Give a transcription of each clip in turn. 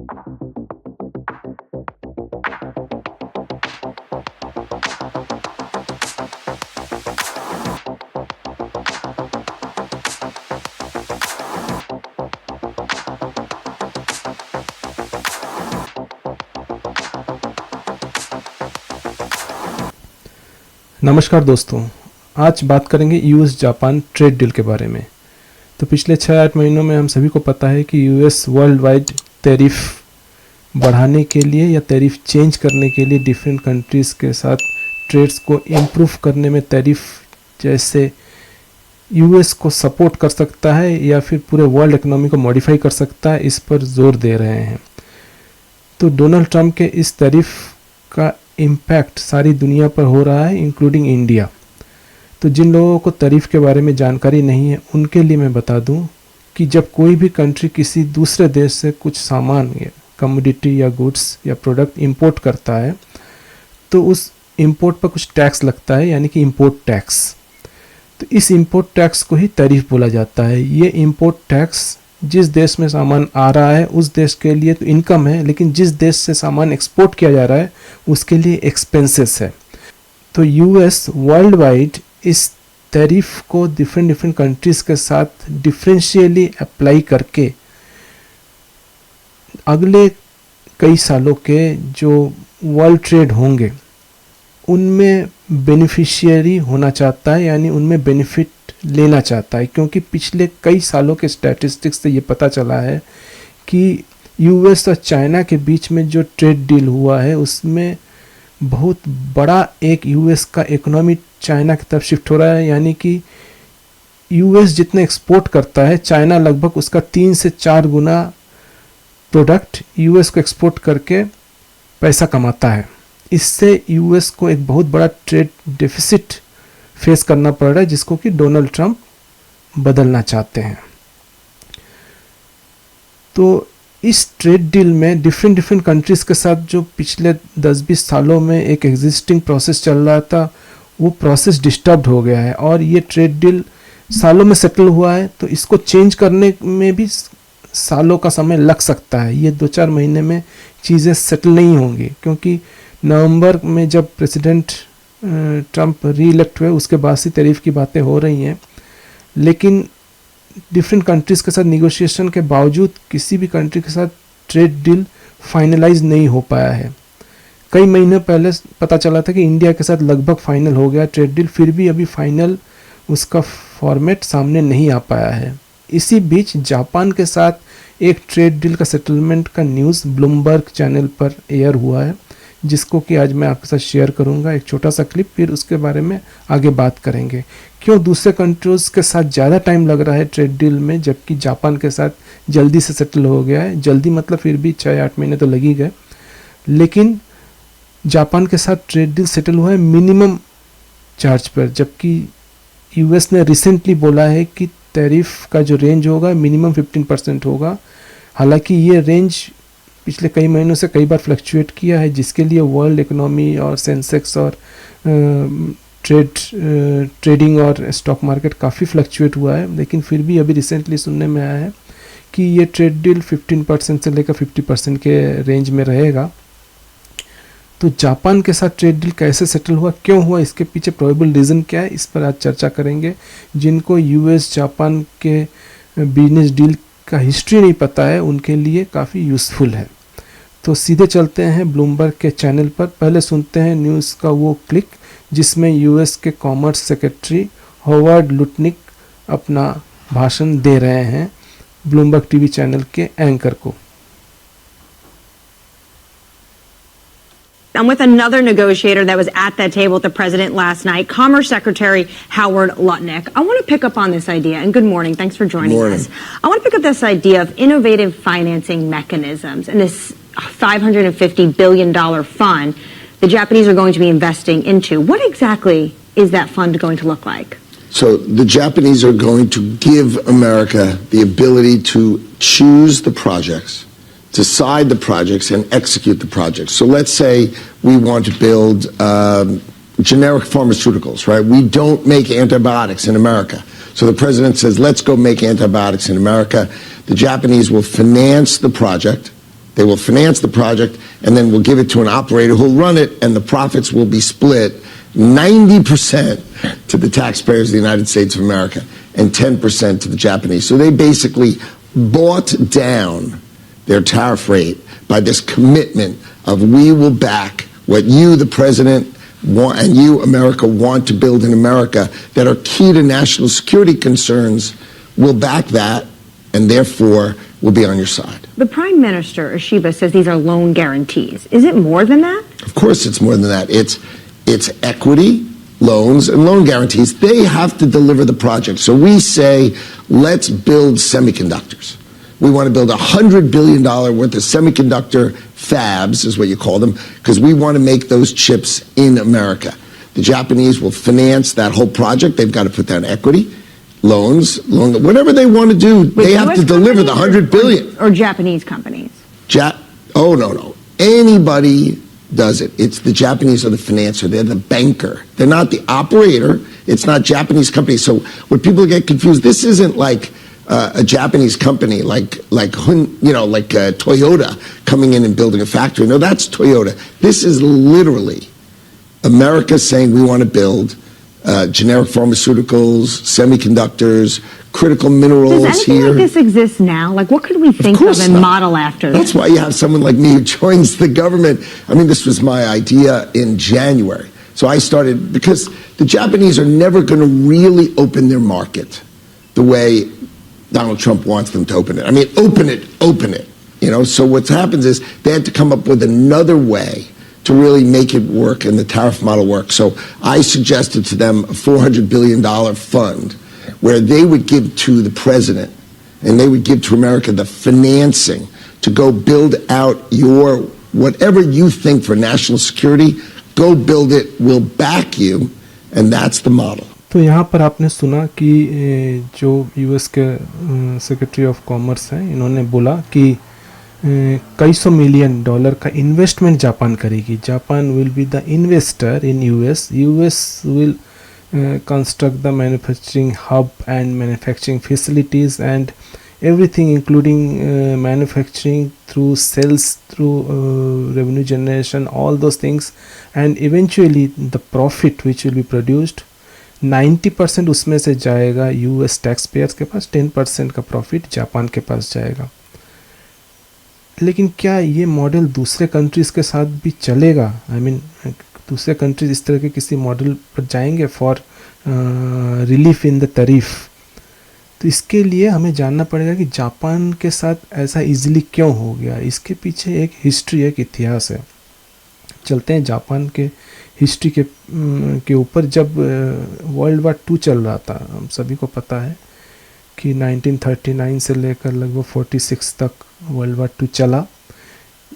नमस्कार दोस्तों, आज बात करेंगे यूएस जापान ट्रेड डील के बारे में। तो पिछले 6-8 महीनों में हम सभी को पता है कि यूएस वर्ल्ड वाइड टैरिफ बढ़ाने के लिए या टैरिफ चेंज करने के लिए डिफरेंट कंट्रीज़ के साथ ट्रेड्स को इम्प्रूव करने में टैरिफ जैसे यूएस को सपोर्ट कर सकता है या फिर पूरे वर्ल्ड इकोनॉमी को मॉडिफाई कर सकता है, इस पर जोर दे रहे हैं। तो डोनाल्ड ट्रंप के इस टैरिफ का इम्पैक्ट सारी दुनिया पर हो रहा है, इंक्लूडिंग इंडिया। तो जिन लोगों को टैरिफ के बारे में जानकारी नहीं है उनके लिए मैं बता दूं कि जब कोई भी कंट्री किसी दूसरे देश से कुछ सामान या कमोडिटी या गुड्स या प्रोडक्ट इंपोर्ट करता है तो उस इंपोर्ट पर कुछ टैक्स लगता है, यानी कि इंपोर्ट टैक्स। तो इस इंपोर्ट टैक्स को ही टैरिफ बोला जाता है। ये इंपोर्ट टैक्स जिस देश में सामान आ रहा है उस देश के लिए तो इनकम है, लेकिन जिस देश से सामान एक्सपोर्ट किया जा रहा है उसके लिए एक्सपेंसेस है। तो यूएस वर्ल्ड वाइड इस टैरिफ को डिफरेंट कंट्रीज़ के साथ डिफरेंशियली अप्लाई करके अगले कई सालों के जो वर्ल्ड ट्रेड होंगे उनमें बेनिफिशियरी होना चाहता है, यानी उनमें बेनिफिट लेना चाहता है। क्योंकि पिछले कई सालों के स्टैटिस्टिक्स से ये पता चला है कि यूएस और चाइना के बीच में जो ट्रेड डील हुआ है उसमें बहुत बड़ा एक यूएस का इकोनॉमी चाइना की तरफ शिफ्ट हो रहा है। यानी कि यूएस जितना एक्सपोर्ट करता है चाइना लगभग उसका 3 से 4 गुना प्रोडक्ट यूएस को एक्सपोर्ट करके पैसा कमाता है। इससे यूएस को एक बहुत बड़ा ट्रेड डेफिसिट फेस करना पड़ रहा है, जिसको कि डोनाल्ड ट्रंप बदलना चाहते हैं। तो इस ट्रेड डील में डिफरेंट कंट्रीज़ के साथ जो पिछले 10-20 सालों में एक एग्जिस्टिंग प्रोसेस चल रहा था वो प्रोसेस डिस्टर्ब्ड हो गया है और ये ट्रेड डील सालों में सेटल हुआ है। तो इसको चेंज करने में भी सालों का समय लग सकता है। ये 2-4 महीने में चीज़ें सेटल नहीं होंगी, क्योंकि नवंबर में जब प्रेसिडेंट ट्रंप री इलेक्ट हुए उसके बाद से टैरिफ की बातें हो रही हैं, लेकिन डिफरेंट कंट्रीज़ के साथ निगोशिएशन के बावजूद किसी भी कंट्री के साथ ट्रेड डील फाइनलाइज नहीं हो पाया है। कई महीने पहले पता चला था कि इंडिया के साथ लगभग फाइनल हो गया ट्रेड डील, फिर भी अभी फाइनल उसका फॉर्मेट सामने नहीं आ पाया है। इसी बीच जापान के साथ एक ट्रेड डील का सेटलमेंट का न्यूज़ ब्लूमबर्ग चैनल पर एयर हुआ है, जिसको कि आज मैं आपके साथ शेयर करूंगा एक छोटा सा क्लिप, फिर उसके बारे में आगे बात करेंगे। क्यों दूसरे कंट्रीज़ के साथ ज़्यादा टाइम लग रहा है ट्रेड डील में, जबकि जापान के साथ जल्दी से सेटल हो गया है। जल्दी मतलब फिर भी 6-8 महीने तो लग ही गए, लेकिन जापान के साथ ट्रेड डील सेटल हुआ है मिनिमम चार्ज पर, जबकि यूएस ने रिसेंटली बोला है कि टैरिफ का जो रेंज होगा मिनिमम 15% होगा। हालांकि ये रेंज पिछले कई महीनों से कई बार फ्लक्चुएट किया है, जिसके लिए वर्ल्ड इकोनॉमी और सेंसेक्स और ट्रेडिंग और स्टॉक मार्केट काफ़ी फ्लक्चुएट हुआ है। लेकिन फिर भी अभी रिसेंटली सुनने में आया है कि ये ट्रेड डील 15% से लेकर 50% के रेंज में रहेगा। तो जापान के साथ ट्रेड डील कैसे सेटल हुआ, क्यों हुआ, इसके पीछे प्रोबेबल रीज़न क्या है, इस पर आज चर्चा करेंगे। जिनको यूएस जापान के बिजनेस डील का हिस्ट्री नहीं पता है उनके लिए काफ़ी यूज़फुल है। तो सीधे चलते हैं ब्लूमबर्ग के चैनल पर। पहले सुनते हैं न्यूज़ का वो क्लिक जिसमें यूएस के कॉमर्स सेक्रेटरी होवर्ड लुटनिक अपना भाषण दे रहे हैं ब्लूमबर्ग टीवी चैनल के एंकर को। I'm with another negotiator that was at that table with the president last night, Commerce Secretary Howard Lutnick. I want to pick up on this idea, and good morning. Thanks for joining us. I want to pick up this idea of innovative financing mechanisms and this $550 billion fund the Japanese are going to be investing into. What exactly is that fund going to look like? So the Japanese are going to give America the ability to choose the projects, decide the projects, and execute the projects. So let's say we want to build generic pharmaceuticals, right? We don't make antibiotics in America. So the president says, let's go make antibiotics in America. The Japanese will finance the project. They will finance the project, and then we'll give it to an operator who'll run it, and the profits will be split 90% to the taxpayers of the United States of America and 10% to the Japanese. So they basically bought down their tariff rate by this commitment of we will back what you, the president, want, and you, America, want to build in America that are key to national security concerns. We'll back that, and therefore we'll be on your side. The Prime Minister, Ishiba, says these are loan guarantees. Is it more than that? Of course it's more than that. It's equity, loans, and loan guarantees. They have to deliver the project. So we say, let's build semiconductors. We want to build $100 billion worth of semiconductor fabs, is what you call them, because we want to make those chips in America. The Japanese will finance that whole project. They've got to put down equity, loans, whatever they want to do. They have to deliver the $100 billion. Or Japanese companies? Oh, no. Anybody does it. It's the Japanese are the financer. They're the banker. They're not the operator. It's not Japanese companies. So when people get confused, this isn't like a Japanese company like Toyota coming in and building a factory. No, that's Toyota. This is literally America saying we want to build generic pharmaceuticals, semiconductors, critical minerals here. Does anything like this exist now? Like, what could we think of and model after this? That's why you have someone like me who joins the government. I mean, this was my idea in January. So I started, because the Japanese are never going to really open their market the way Donald Trump wants them to open it. I mean, open it. So what happens is they had to come up with another way to really make it work and the tariff model work. So I suggested to them a $400 billion fund where they would give to the president and they would give to America the financing to go build out your whatever you think for national security, go build it, we'll back you, and that's the model. तो यहाँ पर आपने सुना कि जो US के secretary of commerce हैं, इन्होंने बोला कि कई सौ मिलियन डॉलर का इन्वेस्टमेंट जापान करेगी. Japan will be the investor in US. US will construct the manufacturing hub and manufacturing facilities and everything, including manufacturing through sales, through revenue generation, all those things, and eventually the profit which will be produced 90% उसमें से जाएगा US tax payers के पास, 10% का profit Japan के पास जाएगा. लेकिन क्या ये मॉडल दूसरे कंट्रीज़ के साथ भी चलेगा? आई मीन दूसरे कंट्रीज इस तरह के किसी मॉडल पर जाएंगे for relief in the tariff? तो इसके लिए हमें जानना पड़ेगा कि जापान के साथ ऐसा इजीली क्यों हो गया. इसके पीछे एक हिस्ट्री, एक इतिहास है. चलते हैं जापान के हिस्ट्री के ऊपर. जब वर्ल्ड वार 2 चल रहा था, हम सभी को पता है कि 1939 से लेकर लगभग 46 तक वर्ल्ड वार 2 चला.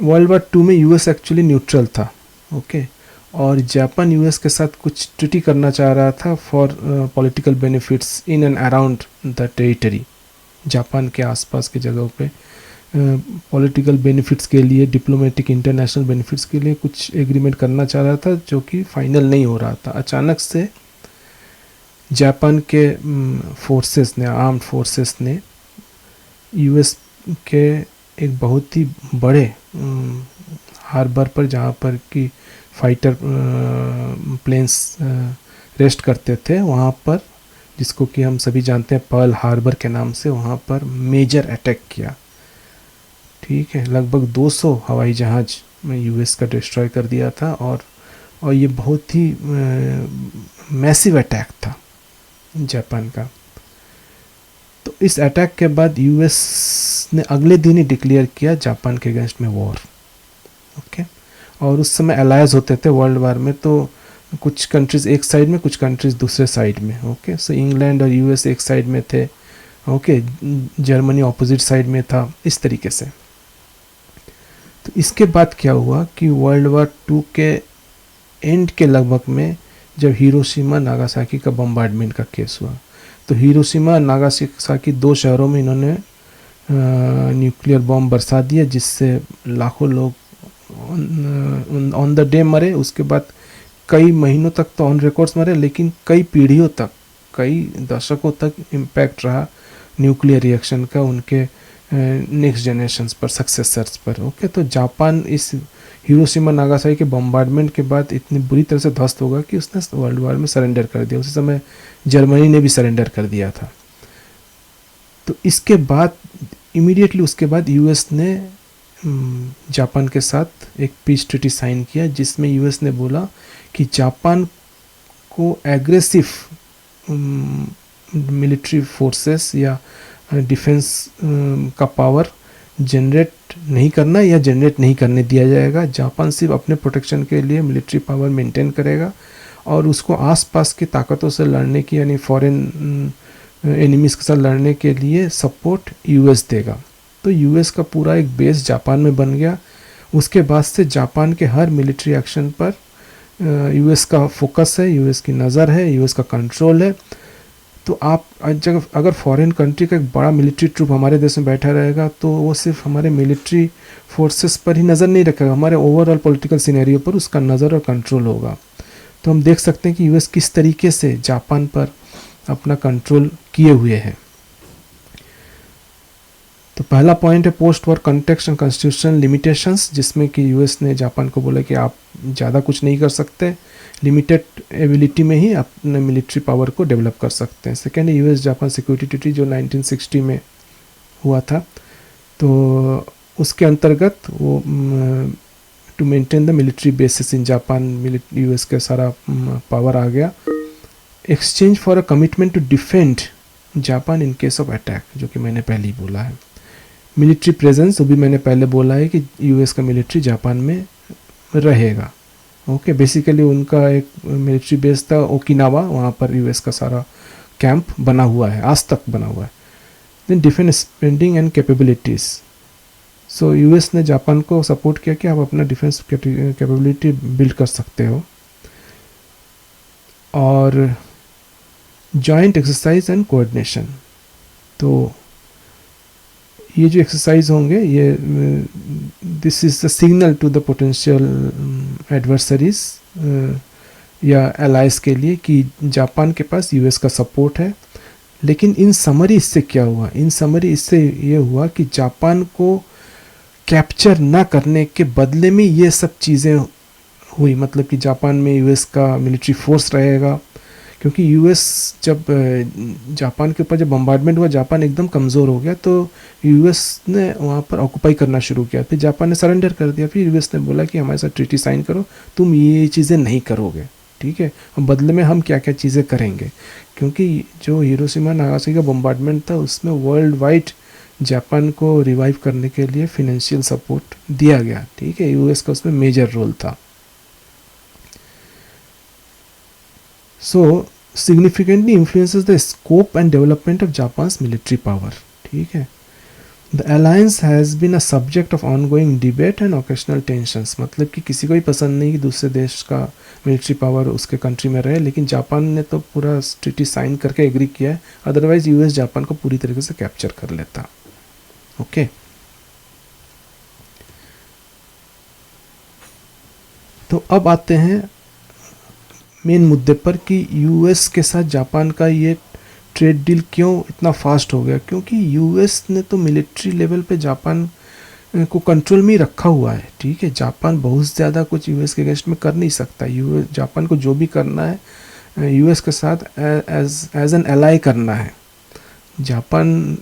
वर्ल्ड वार 2 में यूएस एक्चुअली न्यूट्रल था, ओके, और जापान यूएस के साथ कुछ ट्रीटी करना चाह रहा था for political benefits in and around the territory. Japan के आसपास की जगहों पे पॉलिटिकल बेनिफिट्स के लिए, डिप्लोमेटिक इंटरनेशनल बेनिफिट्स के लिए कुछ एग्रीमेंट करना चाह रहा था, जो कि फाइनल नहीं हो रहा था. अचानक से जापान के फोर्सेस ने, आर्म्ड फोर्सेस ने यूएस के एक बहुत ही बड़े हार्बर पर, जहाँ पर कि फाइटर प्लेन्स रेस्ट करते थे, वहाँ पर, जिसको कि हम सभी जानते हैं पर्ल हार्बर के नाम से, वहाँ पर मेजर अटैक किया. ठीक है, लगभग 200 हवाई जहाज़ में यूएस का डिस्ट्रॉय कर दिया था. और ये बहुत ही मैसिव अटैक था जापान का. तो इस अटैक के बाद यूएस ने अगले दिन ही डिक्लेयर किया जापान के अगेंस्ट में वॉर, ओके. और उस समय अलायंस होते थे वर्ल्ड वार में, तो कुछ कंट्रीज़ एक साइड में, कुछ कंट्रीज़ दूसरे साइड में, ओके. सो इंग्लैंड और यूएस एक साइड में थे, ओके, जर्मनी ऑपोजिट साइड में था, इस तरीके से. तो इसके बाद क्या हुआ कि वर्ल्ड वार 2 के एंड के लगभग में, जब हिरोशिमा नागासाकी का बम्बार्डमेंट का केस हुआ, तो हिरोशिमा नागासाकी 2 शहरों में इन्होंने न्यूक्लियर बॉम्ब बरसा दिया, जिससे लाखों लोग ऑन द डे मरे. उसके बाद कई महीनों तक तो ऑन रिकॉर्ड्स मरे, लेकिन कई पीढ़ियों तक, कई दशकों तक इम्पैक्ट रहा न्यूक्लियर रिएक्शन का उनके नेक्स्ट जनरेशन्स पर, सक्सेसर्स पर। ओके, तो जापान इस हिरोशिमा नागासाकी के बम्बार्डमेंट के बाद इतनी बुरी तरह से ध्वस्त होगा कि उसने वर्ल्ड वॉर में सरेंडर कर दिया। उसी समय जर्मनी ने भी सरेंडर कर दिया था। तो इसके बाद इमीडिएटली उसके बाद यूएस ने जापान के साथ एक पीस ट्रीटी साइन किया, जिसमें यूएस ने बोला कि जापान को एग्रेसिव मिलिट्री फोर्सेस या डिफेंस का पावर जनरेट नहीं करना या जनरेट नहीं करने दिया जाएगा। जापान सिर्फ अपने प्रोटेक्शन के लिए मिलिट्री पावर मेंटेन करेगा और उसको आसपास की ताकतों से लड़ने की, यानी फॉरेन एनिमीज़ के साथ लड़ने के लिए सपोर्ट यूएस देगा। तो यूएस का पूरा एक बेस जापान में बन गया। उसके बाद से जापान के हर मिलिट्री एक्शन पर यूएस का फोकस है, यूएस की नज़र है, यूएस का कंट्रोल है। तो आप अगर फॉरेन कंट्री का एक बड़ा मिलिट्री ट्रूप हमारे देश में बैठा रहेगा तो वो सिर्फ हमारे मिलिट्री फोर्सेस पर ही नज़र नहीं रखेगा, हमारे ओवरऑल पॉलिटिकल सिनेरियो पर उसका नज़र और कंट्रोल होगा। तो हम देख सकते हैं कि यूएस किस तरीके से जापान पर अपना कंट्रोल किए हुए हैं। तो पहला पॉइंट है post war context and constitutional limitations, जिसमें कि यूएस ने जापान को बोला कि आप ज़्यादा कुछ नहीं कर सकते, लिमिटेड एबिलिटी में ही अपने मिलिट्री पावर को डेवलप कर सकते हैं। सेकेंड है यूएस जापान सिक्योरिटी ट्रीटी जो 1960 में हुआ था। तो उसके अंतर्गत वो to maintain the military bases in Japan, US का सारा पावर आ गया। Exchange for a commitment to defend Japan in case of attack, जो कि मैंने पहले ही बोला है। मिलिट्री प्रेजेंस, वो भी मैंने पहले बोला है कि यूएस का मिलिट्री जापान में रहेगा। ओके, बेसिकली उनका एक मिलिट्री बेस था ओकिनावा, वहाँ पर यूएस का सारा कैंप बना हुआ है, आज तक बना हुआ है। Then defence spending and capabilities, so US ने जापान को सपोर्ट किया कि आप अपना डिफेंस कैपेबिलिटी बिल्ड कर सकते हो। और जॉइंट एक्सरसाइज एंड कोऑर्डिनेशन, तो ये जो एक्सरसाइज होंगे ये this is the signal to the potential adversaries या एलाइज के लिए कि जापान के पास यूएस का सपोर्ट है। लेकिन इन समरी इससे क्या हुआ? इन समरी इससे ये हुआ कि जापान को कैप्चर ना करने के बदले में ये सब चीज़ें हुई, मतलब कि जापान में यूएस का मिलिट्री फोर्स रहेगा, क्योंकि यूएस जब जापान के ऊपर जब बम्बार्डमेंट हुआ जापान एकदम कमज़ोर हो गया, तो यूएस ने वहाँ पर ऑक्यूपाई करना शुरू किया। फिर जापान ने सरेंडर कर दिया। फिर यूएस ने बोला कि हमारे साथ ट्रीटी साइन करो, तुम ये चीज़ें नहीं करोगे, ठीक है, बदले में हम क्या क्या चीज़ें करेंगे। क्योंकि जो हिरोशिमा नागासाकी का बम्बार्डमेंट था उसमें वर्ल्ड वाइड जापान को रिवाइव करने के लिए फिनेंशियल सपोर्ट दिया गया, ठीक है, यूएस का उसमें मेजर रोल था। So significantly influences the scope and development of Japan's military power. ठीक है, The alliance has been a subject of ongoing debate and occasional tensions. मतलब कि किसी को ही पसंद नहीं कि दूसरे देश का मिलिट्री पावर उसके कंट्री में रहे, लेकिन जापान ने तो पूरा ट्रीटी साइन करके एग्री किया है, अदरवाइज यूएस जापान को पूरी तरीके से कैप्चर कर लेता। ओके, तो अब आते हैं मेन मुद्दे पर कि यूएस के साथ जापान का ये ट्रेड डील क्यों इतना फास्ट हो गया। क्योंकि यूएस ने तो मिलिट्री लेवल पे जापान को कंट्रोल में ही रखा हुआ है, ठीक है। जापान बहुत ज़्यादा कुछ यूएस के अगेंस्ट में कर नहीं सकता। यूएस जापान को जो भी करना है यूएस के साथ एज एन एलाई करना है। जापान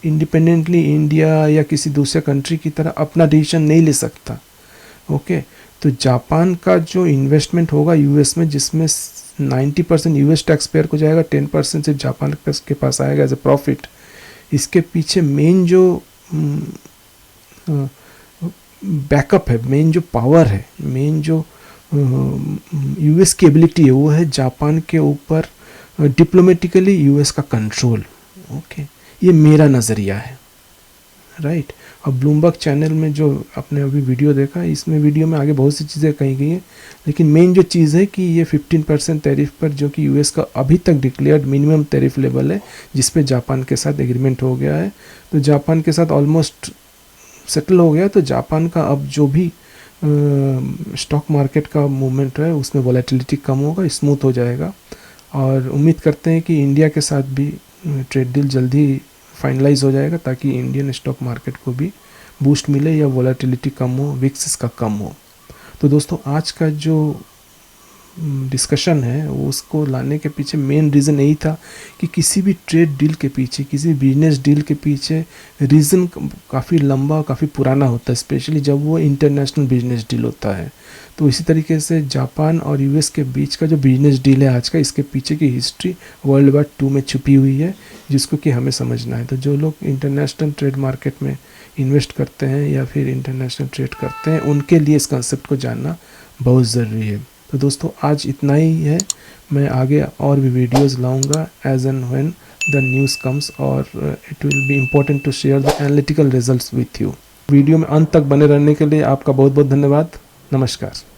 इंडिपेंडेंटली इंडिया या किसी दूसरे कंट्री की तरह अपना डिसीजन नहीं ले सकता। ओके, तो जापान का जो इन्वेस्टमेंट होगा यूएस में, जिसमें 90% यूएस टैक्स पेयर को जाएगा, 10% सिर्फ जापान के पास आएगा एज ए प्रॉफिट। इसके पीछे मेन जो बैकअप है, मेन जो पावर है, मेन जो यूएस की एबिलिटी है, वो है जापान के ऊपर डिप्लोमेटिकली यूएस का कंट्रोल। ओके, ये मेरा नज़रिया है, राइट। अब ब्लूमबर्ग चैनल में जो आपने अभी वीडियो देखा, इसमें वीडियो में आगे बहुत सी चीज़ें कही गई हैं, लेकिन मेन जो चीज़ है कि ये 15% टैरिफ पर, जो कि यूएस का अभी तक डिक्लेयर्ड मिनिमम टैरिफ लेवल है, जिस पे जापान के साथ एग्रीमेंट हो गया है, तो जापान के साथ ऑलमोस्ट सेटल हो गया। तो जापान का अब जो भी स्टॉक मार्केट का मूवमेंट है उसमें वॉलेटिलिटी कम होगा, स्मूथ हो जाएगा। और उम्मीद करते हैं कि इंडिया के साथ भी ट्रेड डील जल्दी फाइनलाइज हो जाएगा ताकि इंडियन स्टॉक मार्केट को भी बूस्ट मिले या वोलेटिलिटी कम हो, विक्स इसका कम हो। तो दोस्तों आज का जो डिस्कशन है वो उसको लाने के पीछे मेन रीज़न यही था कि किसी भी ट्रेड डील के पीछे, किसी बिजनेस डील के पीछे रीज़न काफ़ी लंबा, काफ़ी पुराना होता है, स्पेशली जब वो इंटरनेशनल बिजनेस डील होता है। तो इसी तरीके से जापान और यूएस के बीच का जो बिजनेस डील है आज का, इसके पीछे की हिस्ट्री वर्ल्ड वॉर 2 में छुपी हुई है, जिसको कि हमें समझना है। तो जो लोग इंटरनेशनल ट्रेड मार्केट में इन्वेस्ट करते हैं या फिर इंटरनेशनल ट्रेड करते हैं, उनके लिए इस कंसेप्ट को जानना बहुत ज़रूरी है। तो दोस्तों आज इतना ही है, मैं आगे और भी वीडियोस लाऊंगा as and when the news comes, और it will be important to share the analytical results with you. Video में अंत तक बने रहने के लिए आपका बहुत बहुत धन्यवाद। नमस्कार।